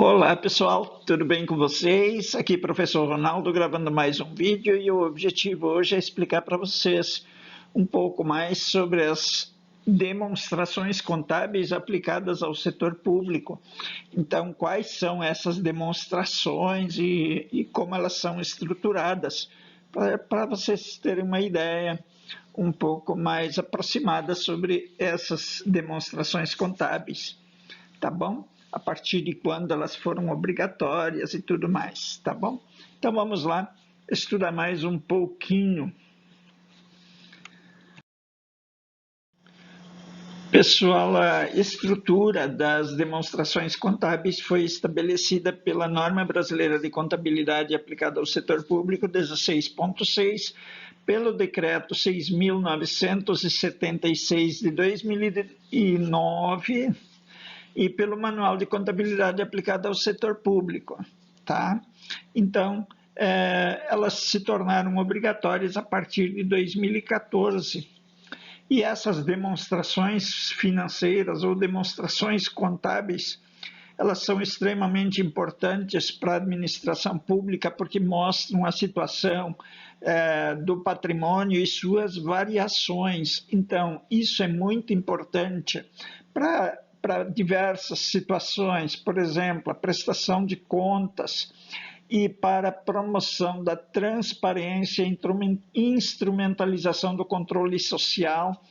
Olá pessoal, tudo bem com vocês? Aqui professor Ronaldo gravando mais um vídeo e o objetivo hoje é explicar para vocês um pouco mais sobre as demonstrações contábeis aplicadas ao setor público. Então, quais são essas demonstrações e como elas são estruturadas, para vocês terem uma ideia um pouco mais aproximada sobre essas demonstrações contábeis, tá bom? A partir de quando elas foram obrigatórias e tudo mais, tá bom? Então vamos lá estudar mais um pouquinho. Pessoal, a estrutura das demonstrações contábeis foi estabelecida pela Norma Brasileira de Contabilidade aplicada ao setor público 16.6, pelo Decreto 6.976 de 2009, e pelo Manual de Contabilidade aplicada ao setor público, tá? Então, elas se tornaram obrigatórias a partir de 2014. E essas demonstrações financeiras ou demonstrações contábeis, elas são extremamente importantes para a administração pública porque mostram a situação do patrimônio e suas variações. Então, isso é muito importante para diversas situações, por exemplo, a prestação de contas e para a promoção da transparência e instrumentalização do controle social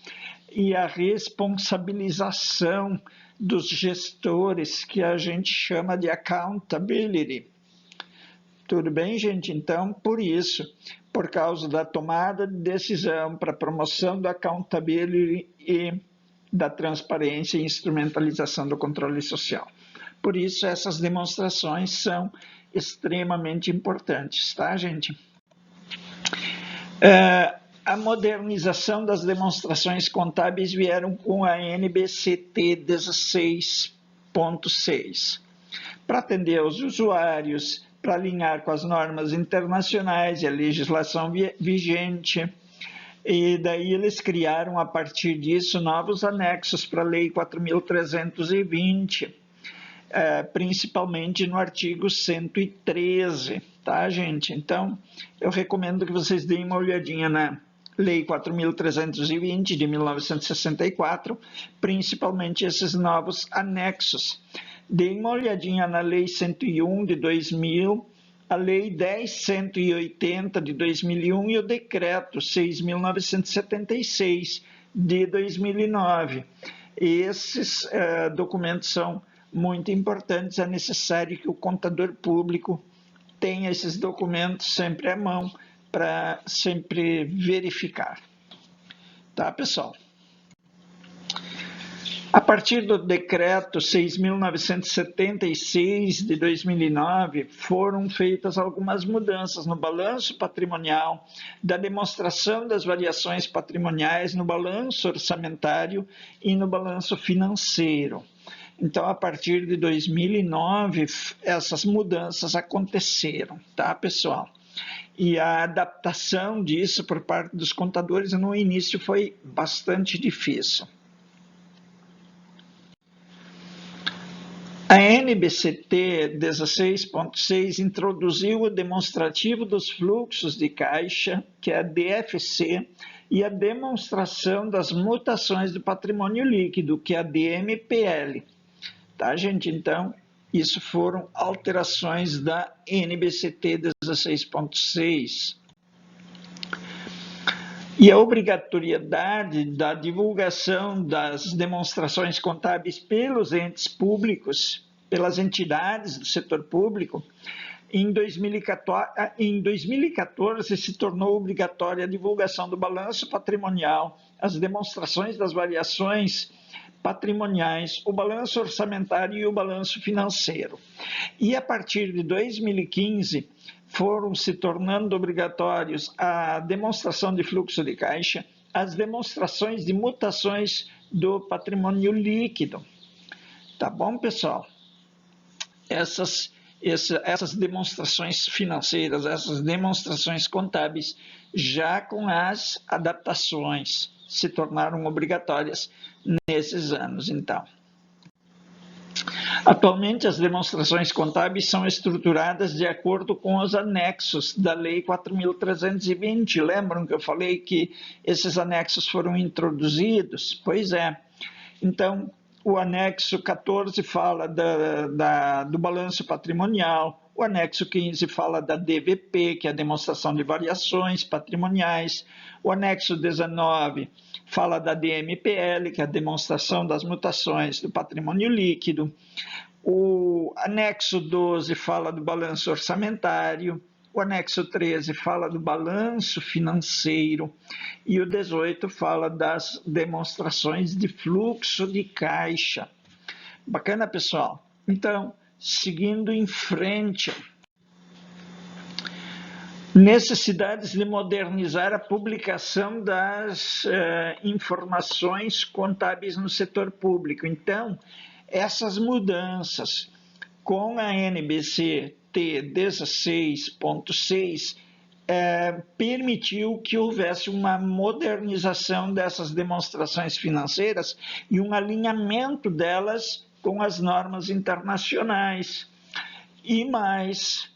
e a responsabilização dos gestores, que a gente chama de accountability. Tudo bem, gente? Então, por isso, por causa da tomada de decisão para a promoção do accountability e da transparência e instrumentalização do controle social. Por isso, essas demonstrações são extremamente importantes, tá, gente? A modernização das demonstrações contábeis vieram com a NBCT 16.6, para atender aos usuários, para alinhar com as normas internacionais e a legislação vigente. E daí eles criaram, a partir disso, novos anexos para a Lei 4.320, principalmente no artigo 113, tá, gente? Então, eu recomendo que vocês deem uma olhadinha na Lei 4.320, de 1964, principalmente esses novos anexos. Deem uma olhadinha na Lei 101, de 2000, a Lei 10.180 de 2001 e o Decreto 6.976 de 2009. Esses documentos são muito importantes, é necessário que o contador público tenha esses documentos sempre à mão para sempre verificar. Tá, pessoal? A partir do Decreto 6.976 de 2009, foram feitas algumas mudanças no balanço patrimonial, da demonstração das variações patrimoniais no balanço orçamentário e no balanço financeiro. Então, a partir de 2009, essas mudanças aconteceram, tá, pessoal? E a adaptação disso por parte dos contadores no início foi bastante difícil. A NBCT 16.6 introduziu o demonstrativo dos fluxos de caixa, que é a DFC, e a demonstração das mutações do patrimônio líquido, que é a DMPL. Tá, gente? Então, isso foram alterações da NBCT 16.6. E a obrigatoriedade da divulgação das demonstrações contábeis pelos entes públicos, pelas entidades do setor público, em 2014 se tornou obrigatória a divulgação do balanço patrimonial, as demonstrações das variações patrimoniais, o balanço orçamentário e o balanço financeiro. E a partir de 2015, foram se tornando obrigatórios a demonstração de fluxo de caixa, as demonstrações de mutações do patrimônio líquido. Tá bom, pessoal? Essas demonstrações financeiras, essas demonstrações contábeis, já com as adaptações, se tornaram obrigatórias nesses anos, então. Atualmente, as demonstrações contábeis são estruturadas de acordo com os anexos da Lei 4.320. Lembram que eu falei que esses anexos foram introduzidos? Pois é. Então, o anexo 14 fala do balanço patrimonial, o anexo 15 fala da DVP, que é a demonstração de variações patrimoniais, o anexo 19 fala da DMPL, que é a demonstração das mutações do patrimônio líquido, o anexo 12 fala do balanço orçamentário, o anexo 13 fala do balanço financeiro e o 18 fala das demonstrações de fluxo de caixa. Bacana, pessoal? Então, seguindo em frente, necessidades de modernizar a publicação das informações contábeis no setor público. Então, essas mudanças com a NBC T16.6 permitiu que houvesse uma modernização dessas demonstrações financeiras e um alinhamento delas com as normas internacionais e mais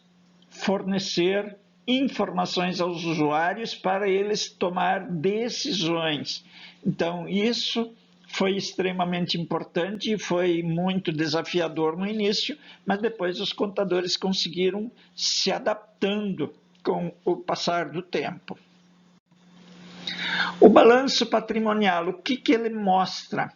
fornecer informações aos usuários para eles tomar decisões. Então, isso foi extremamente importante e foi muito desafiador no início, mas depois os contadores conseguiram se adaptando com o passar do tempo. O balanço patrimonial, o que ele mostra?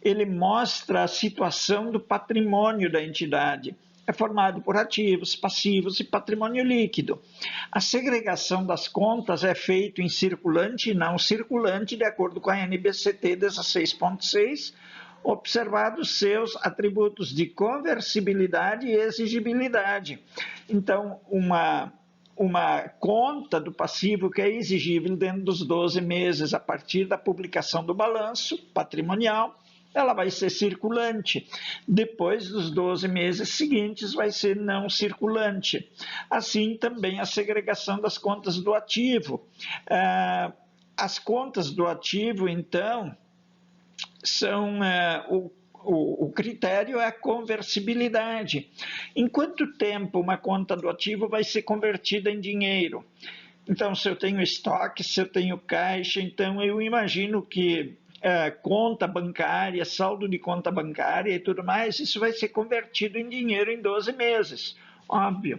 Ele mostra a situação do patrimônio da entidade. É formado por ativos, passivos e patrimônio líquido. A segregação das contas é feita em circulante e não circulante, de acordo com a NBCT 16.6, observados seus atributos de conversibilidade e exigibilidade. Então, uma conta do passivo que é exigível dentro dos 12 meses a partir da publicação do balanço patrimonial, ela vai ser circulante. Depois dos 12 meses seguintes vai ser não circulante. Assim também a segregação das contas do ativo. As contas do ativo, então, são o critério é a conversibilidade. Em quanto tempo uma conta do ativo vai ser convertida em dinheiro? Então, se eu tenho estoque, se eu tenho caixa, então eu imagino que conta bancária, saldo de conta bancária e tudo mais, isso vai ser convertido em dinheiro em 12 meses, óbvio.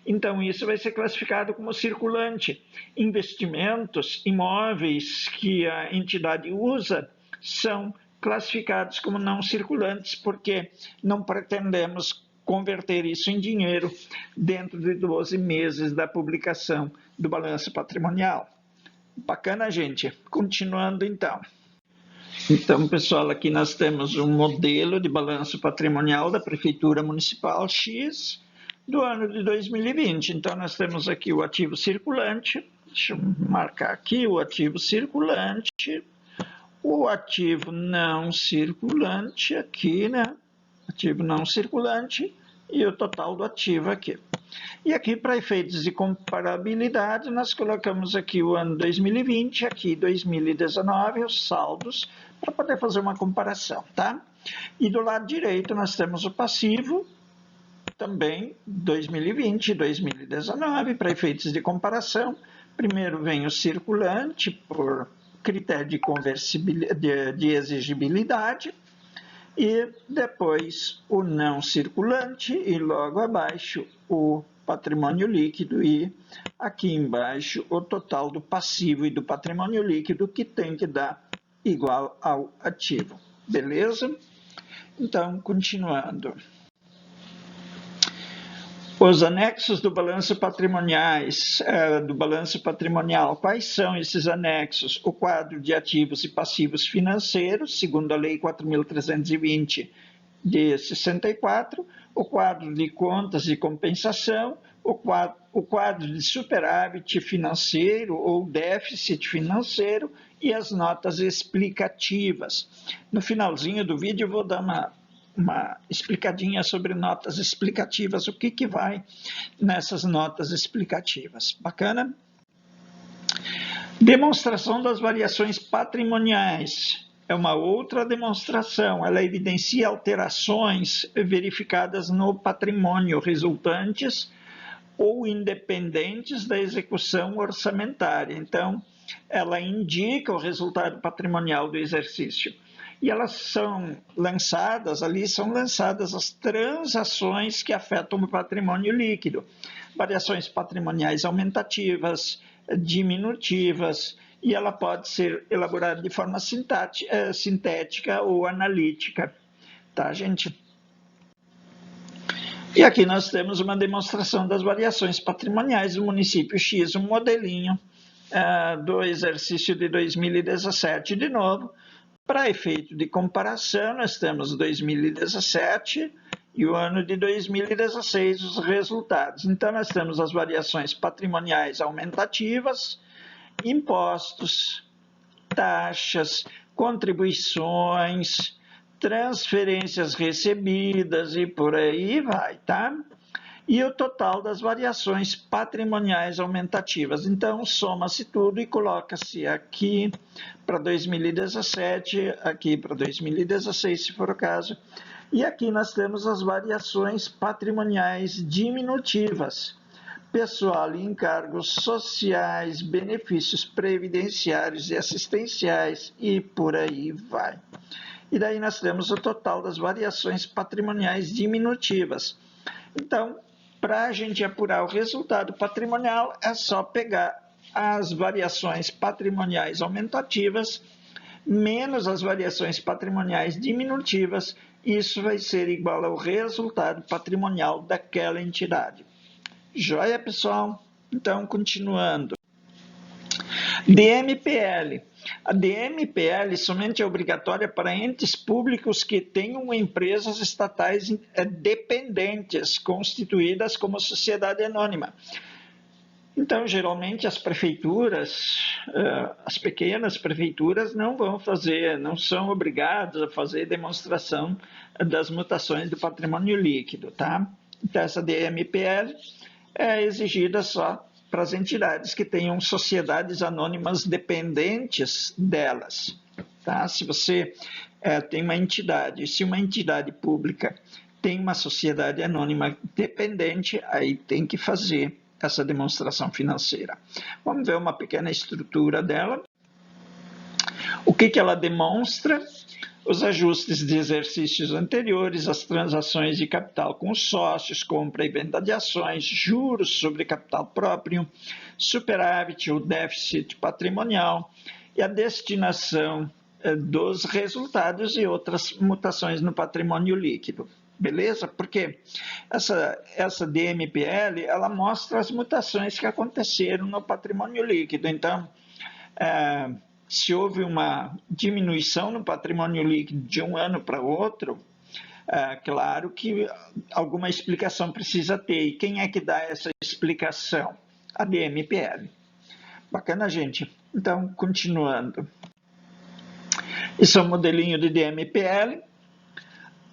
Então, isso vai ser classificado como circulante. Investimentos, imóveis que a entidade usa são classificados como não circulantes, porque não pretendemos converter isso em dinheiro dentro de 12 meses da publicação do balanço patrimonial. Bacana, gente? Continuando, então. Então, pessoal, aqui nós temos um modelo de balanço patrimonial da Prefeitura Municipal X do ano de 2020. Então, nós temos aqui o ativo circulante, deixa eu marcar aqui o ativo circulante, o ativo não circulante aqui, né? Ativo não circulante e o total do ativo aqui. E aqui, para efeitos de comparabilidade, nós colocamos aqui o ano 2020, aqui 2019, os saldos, para poder fazer uma comparação, tá? E do lado direito nós temos o passivo, também 2020 e 2019, para efeitos de comparação. Primeiro vem o circulante, por critério de conversibilidade, de exigibilidade, e depois o não circulante e logo abaixo o patrimônio líquido e aqui embaixo o total do passivo e do patrimônio líquido que tem que dar igual ao ativo. Beleza? Então, continuando. Os anexos do balanço patrimonial, quais são esses anexos? O quadro de ativos e passivos financeiros, segundo a Lei 4.320 de 64, o quadro de contas de compensação, o quadro de superávit financeiro ou déficit financeiro e as notas explicativas. No finalzinho do vídeo eu vou dar uma explicadinha sobre notas explicativas, o que vai nessas notas explicativas. Bacana? Demonstração das variações patrimoniais. é uma outra demonstração. Ela evidencia alterações verificadas no patrimônio resultantes ou independentes da execução orçamentária. Então, ela indica o resultado patrimonial do exercício. E elas são lançadas as transações que afetam o patrimônio líquido. Variações patrimoniais aumentativas, diminutivas, e ela pode ser elaborada de forma sintética ou analítica. Tá, gente? E aqui nós temos uma demonstração das variações patrimoniais do município X, um modelinho do exercício de 2017. De novo, para efeito de comparação, nós temos 2017 e o ano de 2016, os resultados. Então, nós temos as variações patrimoniais aumentativas, impostos, taxas, contribuições, transferências recebidas e por aí vai, tá? E o total das variações patrimoniais aumentativas. Então, soma-se tudo e coloca-se aqui para 2017, aqui para 2016, se for o caso. E aqui nós temos as variações patrimoniais diminutivas. Pessoal e encargos sociais, benefícios previdenciários e assistenciais e por aí vai. E daí nós temos o total das variações patrimoniais diminutivas. Então, para a gente apurar o resultado patrimonial, é só pegar as variações patrimoniais aumentativas menos as variações patrimoniais diminutivas. Isso vai ser igual ao resultado patrimonial daquela entidade. Joia, pessoal? Então, continuando. DMPL. A DMPL somente é obrigatória para entes públicos que tenham empresas estatais dependentes, constituídas como sociedade anônima. Então, geralmente, as prefeituras, as pequenas prefeituras não são obrigadas a fazer demonstração das mutações do patrimônio líquido, tá? Então, essa DMPL é exigida só para as entidades que tenham sociedades anônimas dependentes delas. Tá? Se você tem uma entidade, se uma entidade pública tem uma sociedade anônima dependente, aí tem que fazer essa demonstração financeira. Vamos ver uma pequena estrutura dela. O que ela demonstra? Os ajustes de exercícios anteriores, as transações de capital com sócios, compra e venda de ações, juros sobre capital próprio, superávit ou déficit patrimonial e a destinação dos resultados e outras mutações no patrimônio líquido. Beleza? Porque essa DMPL, ela mostra as mutações que aconteceram no patrimônio líquido. Então, se houve uma diminuição no patrimônio líquido de um ano para outro, claro que alguma explicação precisa ter. E quem é que dá essa explicação? A DMPL. Bacana, gente? Então, continuando. Esse é o modelinho de DMPL.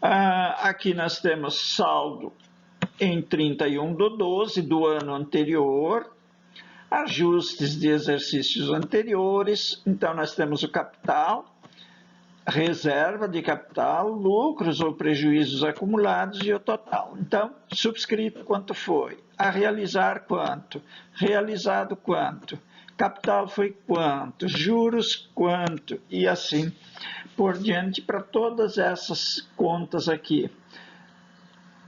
Aqui nós temos saldo em 31/12 do ano anterior, ajustes de exercícios anteriores. Então, nós temos o capital, reserva de capital, lucros ou prejuízos acumulados e o total. Então, subscrito quanto foi, a realizar quanto, realizado quanto, capital foi quanto, juros quanto e assim por diante para todas essas contas aqui.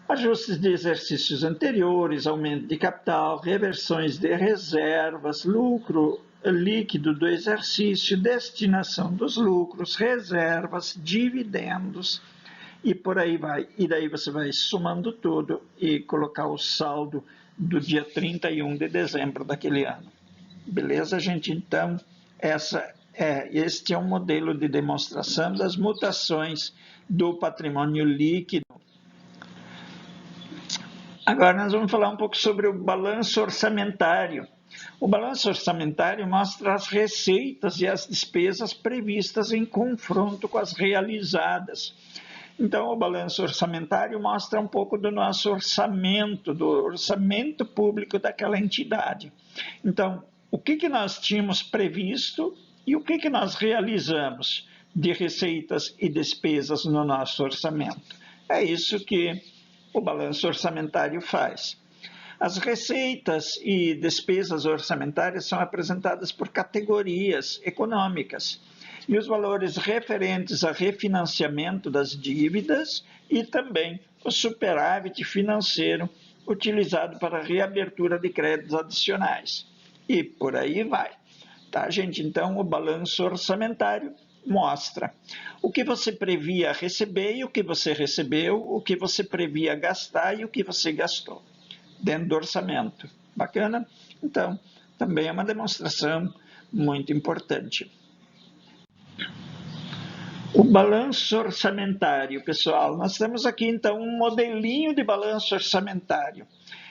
Ajustes de exercícios anteriores, aumento de capital, reversões de reservas, lucro líquido do exercício, destinação dos lucros, reservas, dividendos e por aí vai. E daí você vai somando tudo e colocar o saldo do dia 31 de dezembro daquele ano. Beleza, gente? Então, este é um modelo de demonstração das mutações do patrimônio líquido. Agora nós vamos falar um pouco sobre o balanço orçamentário. O balanço orçamentário mostra as receitas e as despesas previstas em confronto com as realizadas. Então, o balanço orçamentário mostra um pouco do nosso orçamento, do orçamento público daquela entidade. Então, o que nós tínhamos previsto e o que nós realizamos, de receitas e despesas no nosso orçamento. É isso que o balanço orçamentário faz. As receitas e despesas orçamentárias são apresentadas por categorias econômicas e os valores referentes a refinanciamento das dívidas e também o superávit financeiro utilizado para a reabertura de créditos adicionais. E por aí vai. Tá, gente? Então, o balanço orçamentário mostra o que você previa receber e o que você recebeu, o que você previa gastar e o que você gastou dentro do orçamento. Bacana? Então, também é uma demonstração muito importante. O balanço orçamentário, pessoal. Nós temos aqui, então, um modelinho de balanço orçamentário.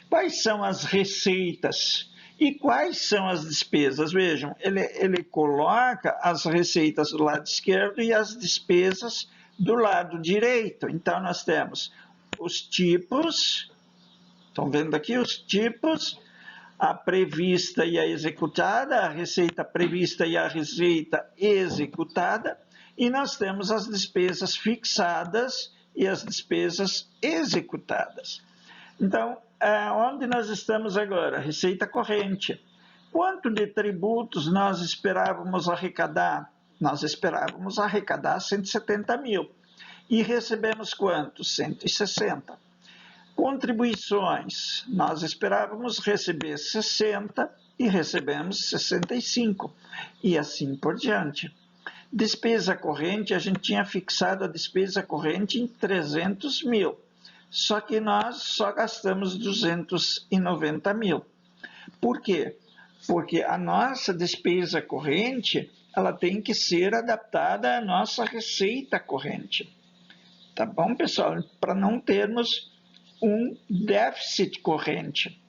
Quais são as receitas e quais são as despesas? Vejam, ele coloca as receitas do lado esquerdo e as despesas do lado direito. Então, nós temos os tipos, estão vendo aqui os tipos, a prevista e a executada, a receita prevista e a receita executada, e nós temos as despesas fixadas e as despesas executadas. Então, onde nós estamos agora? Receita corrente. Quanto de tributos nós esperávamos arrecadar? Nós esperávamos arrecadar 170 mil. E recebemos quanto? 160. Contribuições. Nós esperávamos receber 60 e recebemos 65. E assim por diante. Despesa corrente, a gente tinha fixado a despesa corrente em 300 mil. Só que nós só gastamos 290 mil. Por quê? Porque a nossa despesa corrente, ela tem que ser adaptada à nossa receita corrente. Tá bom, pessoal? Para não termos um déficit corrente.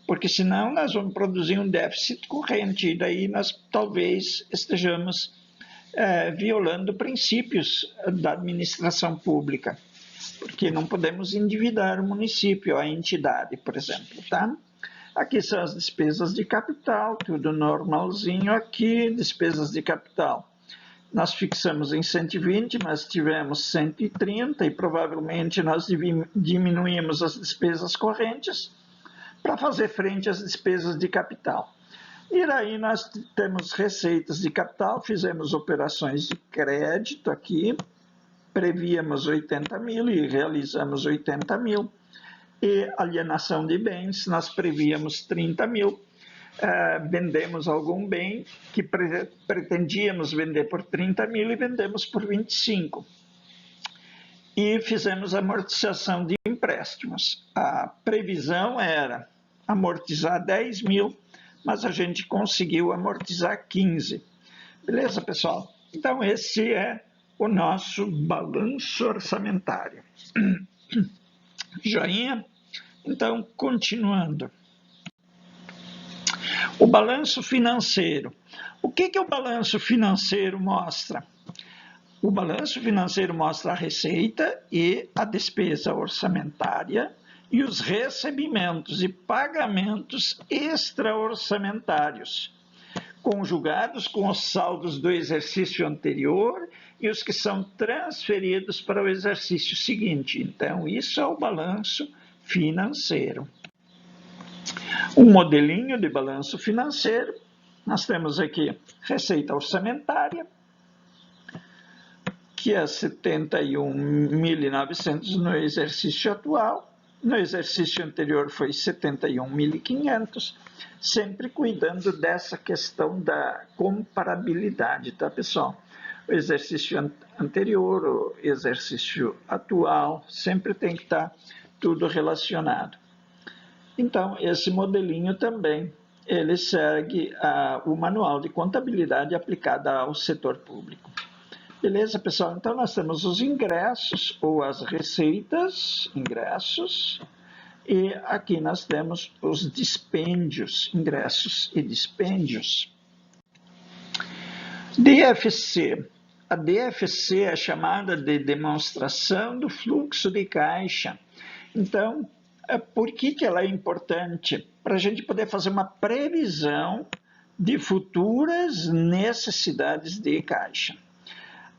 Porque senão nós vamos produzir um déficit corrente e daí nós talvez estejamos violando princípios da administração pública, porque não podemos endividar o município, a entidade, por exemplo, tá? Aqui são as despesas de capital, tudo normalzinho aqui, despesas de capital. Nós fixamos em 120, mas tivemos 130 e provavelmente nós diminuímos as despesas correntes para fazer frente às despesas de capital. E aí nós temos receitas de capital, fizemos operações de crédito aqui, prevíamos 80 mil e realizamos 80 mil. E alienação de bens, nós prevíamos 30 mil. Vendemos algum bem que pretendíamos vender por 30 mil e vendemos por 25. E fizemos amortização de empréstimos. A previsão era amortizar 10 mil, mas a gente conseguiu amortizar 15. Beleza, pessoal? Então, esse é o nosso balanço orçamentário. Joinha? Então, continuando. O balanço financeiro. O que o balanço financeiro mostra? O balanço financeiro mostra a receita e a despesa orçamentária e os recebimentos e pagamentos extra-orçamentários, conjugados com os saldos do exercício anterior e os que são transferidos para o exercício seguinte. Então, isso é o balanço financeiro. Um modelinho de balanço financeiro. Nós temos aqui receita orçamentária, que é 71.900 no exercício atual. No exercício anterior foi 71.500, sempre cuidando dessa questão da comparabilidade, tá, pessoal? O exercício anterior, o exercício atual, sempre tem que estar tudo relacionado. Então, esse modelinho também, ele segue o manual de contabilidade aplicada ao setor público. Beleza, pessoal? Então, nós temos os ingressos ou as receitas, ingressos, e aqui nós temos os dispêndios, ingressos e dispêndios. DFC. A DFC é chamada de demonstração do fluxo de caixa. Então, por que ela é importante? Para a gente poder fazer uma previsão de futuras necessidades de caixa.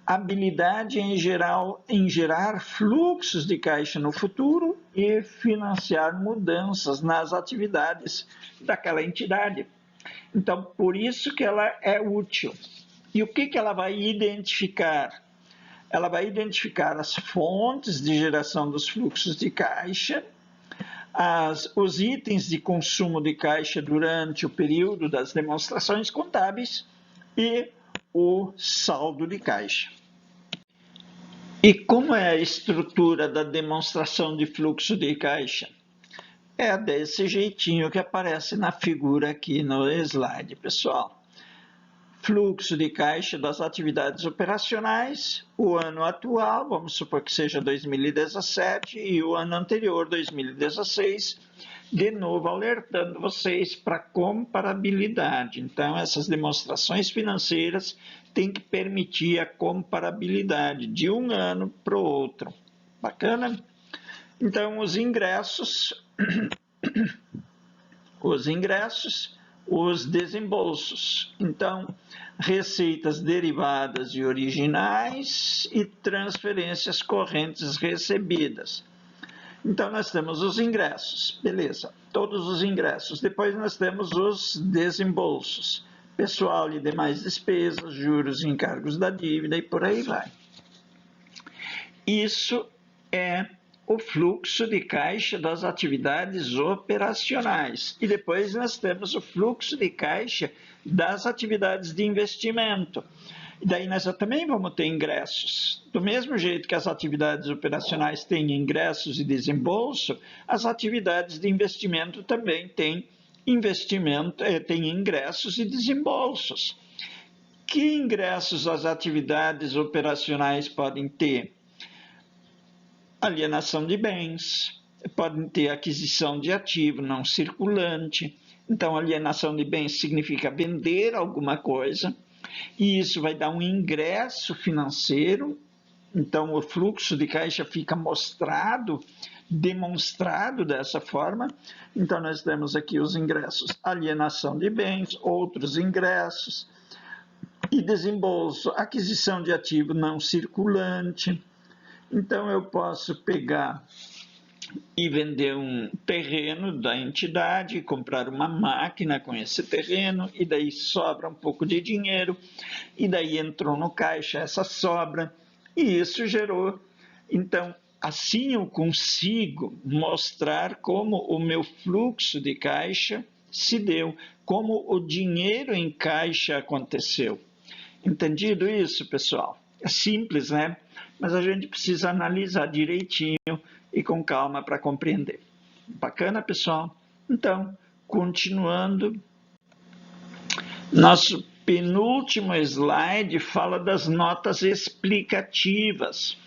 habilidade em gerar fluxos de caixa no futuro e financiar mudanças nas atividades daquela entidade. Então, por isso que ela é útil. E o que ela vai identificar? Ela vai identificar as fontes de geração dos fluxos de caixa, os itens de consumo de caixa durante o período das demonstrações contábeis e o saldo de caixa. E como é a estrutura da demonstração de fluxo de caixa? É desse jeitinho que aparece na figura aqui no slide, pessoal. Fluxo de caixa das atividades operacionais, o ano atual, vamos supor que seja 2017, e o ano anterior, 2016, de novo alertando vocês para comparabilidade. Então, essas demonstrações financeiras têm que permitir a comparabilidade de um ano para o outro. Bacana? Então, os ingressos, os desembolsos. Então, receitas derivadas e originais e transferências correntes recebidas. Então, nós temos os ingressos, beleza, todos os ingressos. Depois nós temos os desembolsos, pessoal e demais despesas, juros e encargos da dívida e por aí vai. Isso é o fluxo de caixa das atividades operacionais. E depois nós temos o fluxo de caixa das atividades de investimento. E daí nós também vamos ter ingressos. Do mesmo jeito que as atividades operacionais têm ingressos e desembolso, as atividades de investimento também têm ingressos e desembolsos. Que ingressos as atividades operacionais podem ter? Alienação de bens, podem ter aquisição de ativo não circulante. Então, alienação de bens significa vender alguma coisa, e isso vai dar um ingresso financeiro. Então, o fluxo de caixa fica demonstrado dessa forma. Então, nós temos aqui os ingressos, alienação de bens, outros ingressos, e desembolso, aquisição de ativo não circulante. Então, eu posso pegar e vender um terreno da entidade, comprar uma máquina com esse terreno, e daí sobra um pouco de dinheiro, e daí entrou no caixa essa sobra, e isso gerou. Então, assim eu consigo mostrar como o meu fluxo de caixa se deu, como o dinheiro em caixa aconteceu. Entendido isso, pessoal? É simples, né? Mas a gente precisa analisar direitinho e com calma para compreender. Bacana, pessoal? Então, continuando, nosso penúltimo slide fala das notas explicativas.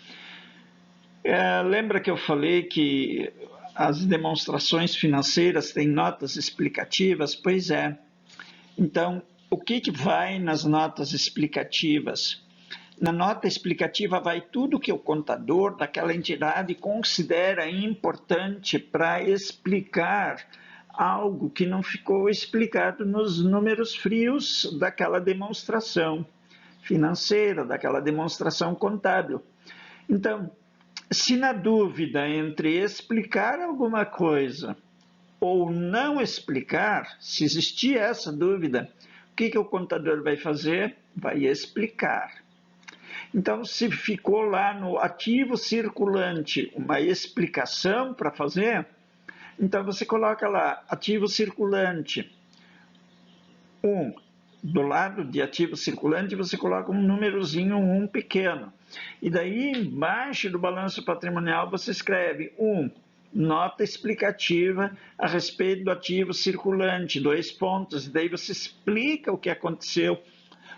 Lembra que eu falei que as demonstrações financeiras têm notas explicativas? Pois é. Então, o que vai nas notas explicativas? Na nota explicativa vai tudo que o contador daquela entidade considera importante para explicar algo que não ficou explicado nos números frios daquela demonstração financeira, daquela demonstração contábil. Então, se na dúvida entre explicar alguma coisa ou não explicar, se existir essa dúvida, o que o contador vai fazer? Vai explicar. Então, se ficou lá no ativo circulante uma explicação para fazer, então você coloca lá, ativo circulante 1. Do lado de ativo circulante, você coloca um númerozinho 1 pequeno. E daí, embaixo do balanço patrimonial, você escreve 1. Nota explicativa a respeito do ativo circulante, 2 pontos. E daí você explica o que aconteceu,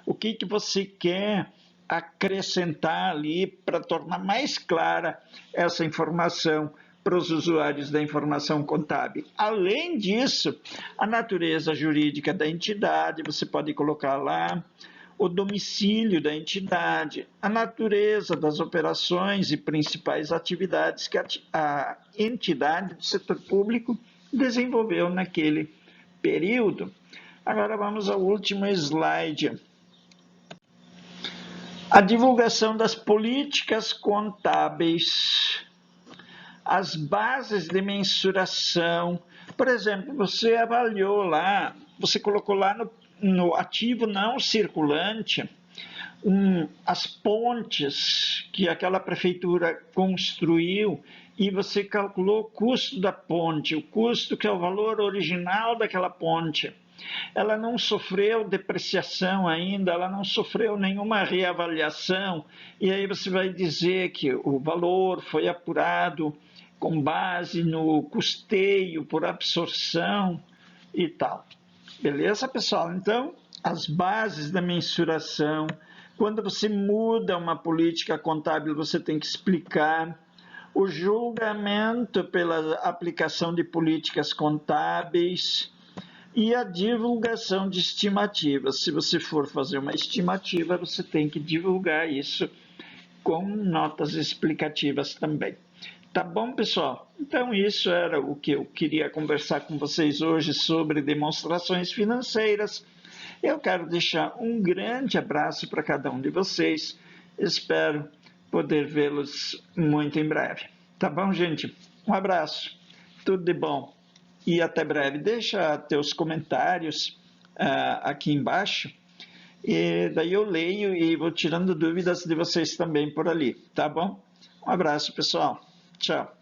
o que você quer acrescentar ali para tornar mais clara essa informação para os usuários da informação contábil. Além disso, a natureza jurídica da entidade, você pode colocar lá o domicílio da entidade, a natureza das operações e principais atividades que a entidade do setor público desenvolveu naquele período. Agora vamos ao último slide. A divulgação das políticas contábeis, as bases de mensuração. Por exemplo, você avaliou lá, você colocou lá no ativo não circulante as pontes que aquela prefeitura construiu e você calculou o custo da ponte, o custo que é o valor original daquela ponte. Ela não sofreu depreciação ainda, ela não sofreu nenhuma reavaliação, e aí você vai dizer que o valor foi apurado com base no custeio por absorção e tal. Beleza, pessoal? Então, as bases da mensuração. Quando você muda uma política contábil, você tem que explicar. O julgamento pela aplicação de políticas contábeis e a divulgação de estimativas. Se você for fazer uma estimativa, você tem que divulgar isso com notas explicativas também. Tá bom, pessoal? Então, isso era o que eu queria conversar com vocês hoje sobre demonstrações financeiras. Eu quero deixar um grande abraço para cada um de vocês. Espero poder vê-los muito em breve. Tá bom, gente? Um abraço. Tudo de bom. E até breve. Deixa teus comentários aqui embaixo. E daí eu leio e vou tirando dúvidas de vocês também por ali. Tá bom? Um abraço, pessoal. Tchau.